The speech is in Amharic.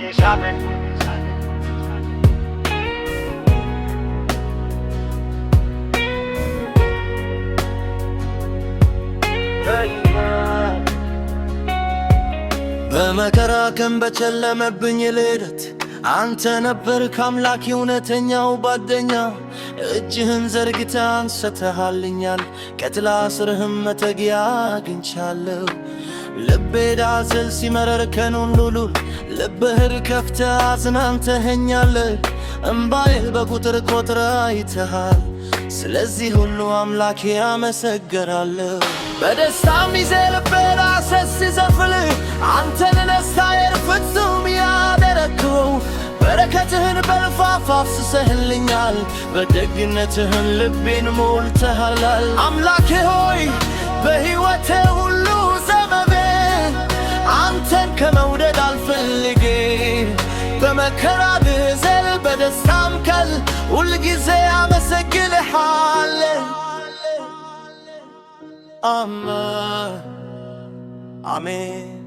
ይሳቅን በመከራ ቀን በጨለመብኝ ሌሊት አንተ ነበርክ አምላኬ እውነተኛው ጓደኛ። እጅህን ዘርግተህ አንስተሃልኛል፣ ከጥላ ስርህም መጠጊያ አግኝቻለሁ። ልቤ ዳዘል ሲመረር ቀኑን ሙሉ ልብህን ከፍተህ አጽናንተኸኛል። እምባዬን በቁጥር ቆጥረህ አይተሃል፣ ስለዚህ ሁሉ አምላኬ አመሰግናለሁ። በደስታም ጊዜ ልቤ ራሴን ሲዘፍን አንተን ደስታዬን ፍጹም ያደረግኸው። በረከትህን በልፋፍ አፍስሰህልኛል፣ በደግነትህን ልቤን ሞልተሃል። አምላኬ ሆይ በሕይወቴ ሁሉ ዘመኔ አንተን ከመውደድ አልፈልጌ። በመከራ ብዘል በደስታም ቀን ሁልጊዜ አመሰግንሃለሁ። አሜን።